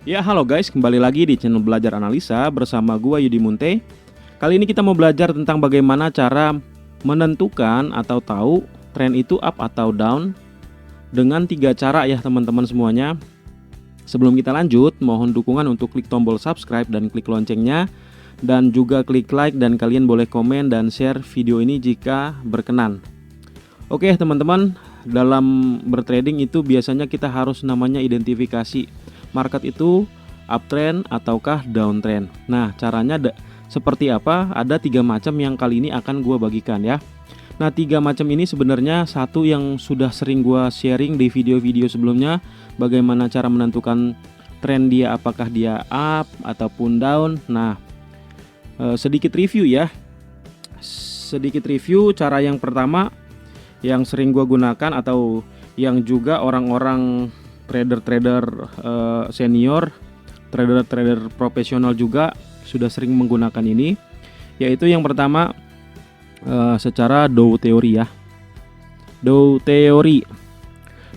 Ya, halo guys, kembali lagi di channel Belajar Analisa bersama gua Yudi Munte. Kali ini kita mau belajar tentang bagaimana cara menentukan atau tahu tren itu up atau down dengan 3 cara ya teman-teman semuanya. Sebelum kita lanjut, mohon dukungan untuk klik tombol subscribe dan klik loncengnya, dan juga klik like, dan kalian boleh komen dan share video ini jika berkenan. Oke teman-teman, dalam bertrading itu biasanya kita harus namanya identifikasi market itu uptrend ataukah downtrend. Nah, caranya seperti apa? Ada 3 macam yang kali ini akan gua bagikan ya. Nah, 3 macam ini sebenarnya satu yang sudah sering gua sharing di video-video sebelumnya, bagaimana cara menentukan tren dia, apakah dia up ataupun down. Nah, sedikit review ya. Sedikit review cara yang pertama yang sering gua gunakan atau yang juga orang-orang trader-trader senior, trader-trader profesional juga sudah sering menggunakan ini, yaitu yang pertama secara Dow teori ya. Dow teori,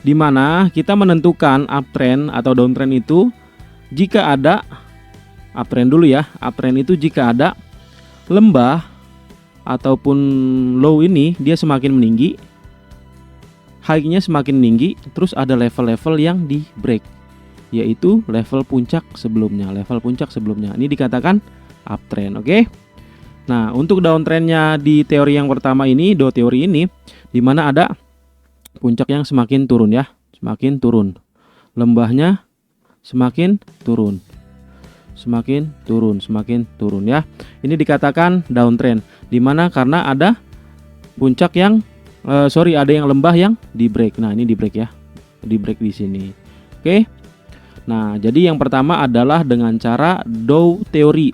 dimana kita menentukan uptrend atau downtrend itu jika ada uptrend dulu ya. Uptrend itu jika ada lembah ataupun low ini dia semakin meninggi, high-nya semakin tinggi, terus ada level-level yang di break, yaitu level puncak sebelumnya. Ini dikatakan uptrend, oke? Nah, untuk downtrendnya di teori yang pertama ini, Dow teori ini, dimana ada puncak yang semakin turun ya, semakin turun, lembahnya semakin turun, semakin turun ya. Ini dikatakan downtrend, dimana karena ada puncak yang ada yang lembah yang di break. Nah, ini di break ya, di break di sini. Oke. Nah, jadi yang pertama adalah dengan cara Dow teori.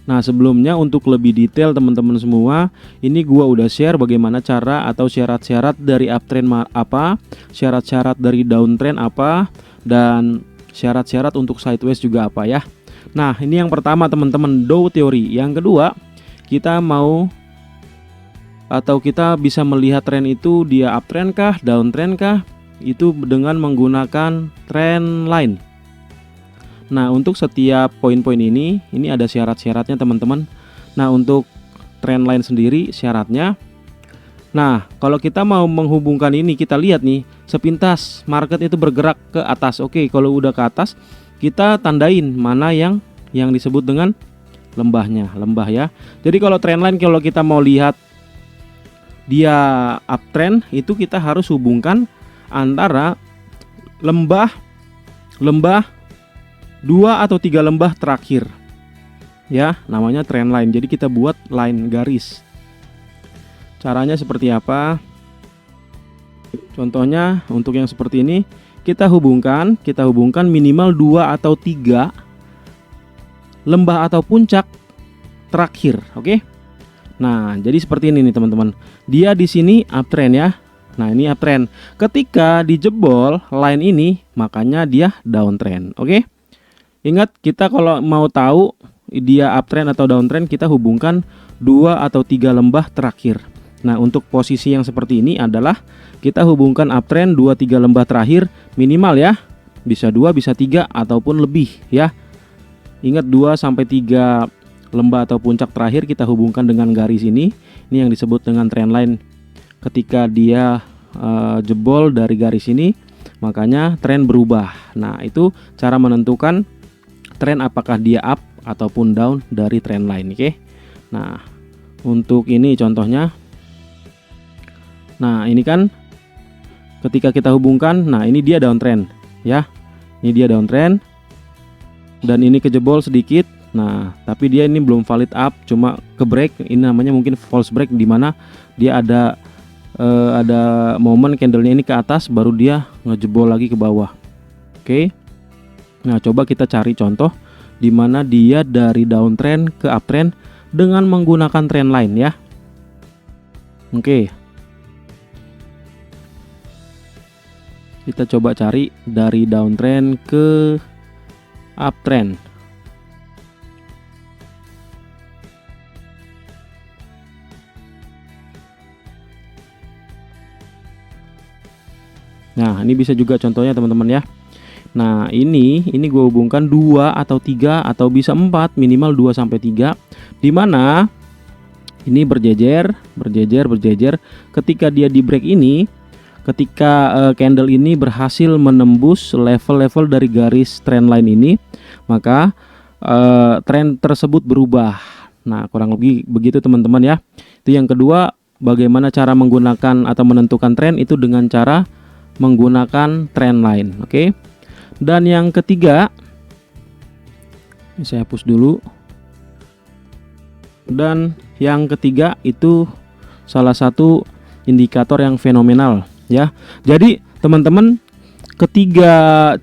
Nah, sebelumnya untuk lebih detail teman-teman semua, ini gua udah share bagaimana cara atau syarat-syarat dari uptrend apa, syarat-syarat dari downtrend apa, dan syarat-syarat untuk sideways juga apa ya. Nah, ini yang pertama teman-teman, Dow teori. Yang kedua, kita bisa melihat tren itu dia uptrend kah, downtrend kah, itu dengan menggunakan trend line. Nah, untuk setiap poin-poin ini ada syarat-syaratnya teman-teman. Nah, untuk trend line sendiri syaratnya, nah kalau kita mau menghubungkan ini, kita lihat nih sepintas market itu bergerak ke atas. Oke, kalau udah ke atas kita tandain mana yang disebut dengan lembah ya. Jadi kalau trend line, kalau kita mau lihat dia uptrend, itu kita harus hubungkan antara lembah 2 atau 3 lembah terakhir ya, namanya trend line. Jadi kita buat line garis. Caranya seperti apa? Contohnya untuk yang seperti ini, kita hubungkan minimal 2 atau 3 lembah atau puncak terakhir, oke? Nah, jadi seperti ini nih teman-teman. Dia di sini uptrend ya. Nah, ini uptrend. Ketika dijebol line ini, makanya dia downtrend. Oke? Ingat, kita kalau mau tahu dia uptrend atau downtrend, kita hubungkan 2 atau 3 lembah terakhir. Nah, untuk posisi yang seperti ini adalah kita hubungkan uptrend 2-3 lembah terakhir minimal ya. Bisa 2, bisa 3 ataupun lebih ya. Ingat, 2 sampai 3 lembah atau puncak terakhir kita hubungkan dengan garis ini yang disebut dengan trend line. Ketika dia jebol dari garis ini, makanya tren berubah. Nah, itu cara menentukan tren apakah dia up ataupun down dari trend line, oke? Nah, untuk ini contohnya. Nah, ini kan ketika kita hubungkan, nah ini dia downtrend ya. Ini dia downtrend dan ini kejebol sedikit. Nah, tapi dia ini belum valid up, cuma ke break. Ini namanya mungkin false break, di mana dia ada momen candlenya ini ke atas, baru dia ngejebol lagi ke bawah. Oke. Nah, coba kita cari contoh di mana dia dari downtrend ke uptrend dengan menggunakan trend line ya. Oke. Kita coba cari dari downtrend ke uptrend. Nah, ini bisa juga contohnya teman-teman ya. Nah, ini gue hubungkan 2 atau 3 atau bisa 4, minimal 2 sampai 3, di mana ini berjejer. Ketika dia di break ini, ketika candle ini berhasil menembus level-level dari garis trendline ini, maka tren tersebut berubah. Nah, kurang lebih begitu teman-teman ya. Itu yang kedua, bagaimana cara menggunakan atau menentukan tren itu dengan cara menggunakan trendline. Oke. Dan yang ketiga, ini saya hapus dulu. Dan yang ketiga itu salah satu indikator yang fenomenal ya. Jadi teman-teman, ketiga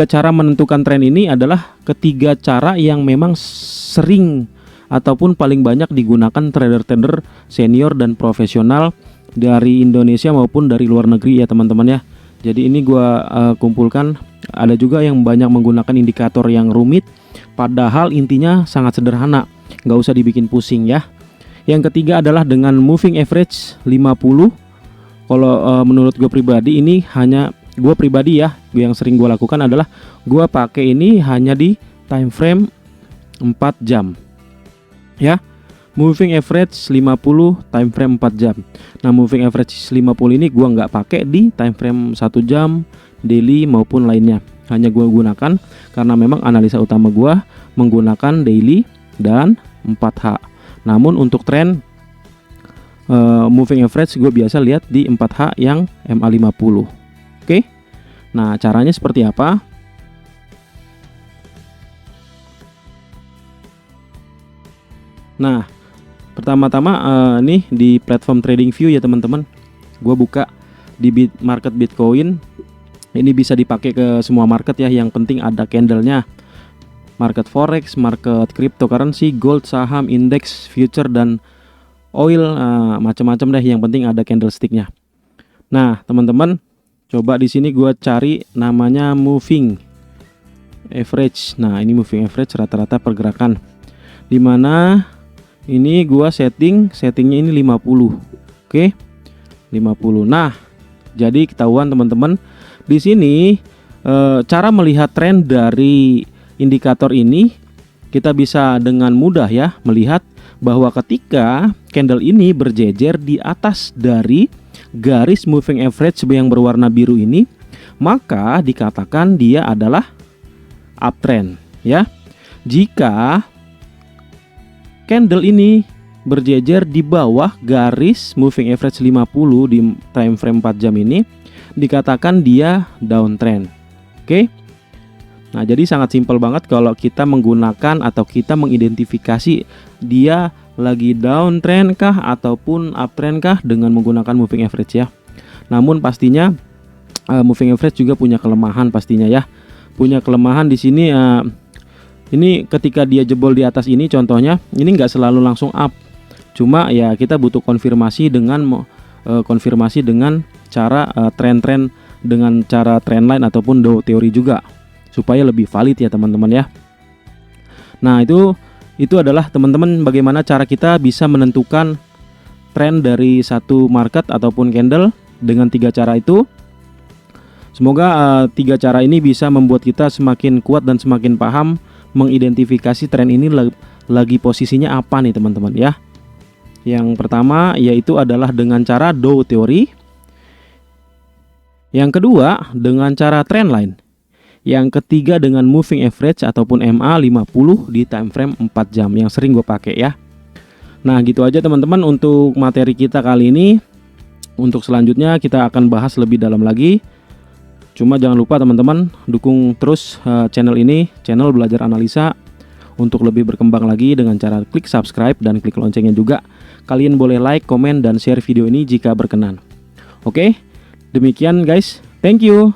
cara menentukan tren ini adalah ketiga cara yang memang sering ataupun paling banyak digunakan trader-trader senior dan profesional dari Indonesia maupun dari luar negeri ya teman-teman ya. Jadi ini gua kumpulkan. Ada juga yang banyak menggunakan indikator yang rumit, padahal intinya sangat sederhana, nggak usah dibikin pusing ya. Yang ketiga adalah dengan moving average 50. Kalau menurut gue pribadi, ini hanya gue pribadi ya, yang sering gue lakukan adalah gue pakai ini hanya di time frame 4 jam ya. Moving average 50, time frame 4 jam. Nah, moving average 50 ini gue nggak pakai di time frame 1 jam, daily maupun lainnya. Hanya gue gunakan karena memang analisa utama gue menggunakan daily dan 4H. Namun untuk tren moving average gue biasa lihat di 4H yang MA50. Oke. Nah, caranya seperti apa? Nah, pertama-tama nih di platform TradingView ya teman-teman. Gue buka di market Bitcoin. Ini bisa dipakai ke semua market ya, yang penting ada candlenya. Market forex, market cryptocurrency, gold, saham, indeks, future dan oil, macam-macam deh. Yang penting ada candlesticknya. Nah, teman-teman, coba di sini gue cari namanya moving average. Nah, ini moving average rata-rata pergerakan. Dimana ini gue settingnya ini 50. Oke, 50. Nah, jadi ketahuan teman-teman. Di sini cara melihat tren dari indikator ini, kita bisa dengan mudah ya melihat bahwa ketika candle ini berjejer di atas dari garis moving average yang berwarna biru ini, maka dikatakan dia adalah uptrend ya. Jika candle ini berjejer di bawah garis moving average 50 di time frame 4 jam ini, dikatakan dia downtrend. Oke. Nah, jadi sangat simpel banget kalau kita menggunakan atau kita mengidentifikasi dia lagi downtrend kah ataupun uptrend kah dengan menggunakan moving average ya. Namun pastinya moving average juga punya kelemahan pastinya ya. Punya kelemahan di sini, ini ketika dia jebol di atas ini contohnya, ini nggak selalu langsung up. Cuma ya kita butuh konfirmasi dengan cara tren-tren dengan cara trendline ataupun Dow teori juga, supaya lebih valid ya teman-teman ya. Nah, itu adalah teman-teman bagaimana cara kita bisa menentukan tren dari satu market ataupun candle dengan 3 cara itu. Semoga 3 cara ini bisa membuat kita semakin kuat dan semakin paham mengidentifikasi tren ini lagi posisinya apa nih teman-teman ya. Yang pertama yaitu adalah dengan cara Dow teori. Yang kedua dengan cara trendline. Yang ketiga dengan moving average ataupun MA50 di time frame 4 jam yang sering gue pakai ya. Nah, gitu aja teman-teman untuk materi kita kali ini. Untuk selanjutnya kita akan bahas lebih dalam lagi. Cuma jangan lupa teman-teman dukung terus channel ini, channel belajar analisa, untuk lebih berkembang lagi dengan cara klik subscribe dan klik loncengnya juga. Kalian boleh like, komen, dan share video ini jika berkenan. Oke, demikian guys. Thank you.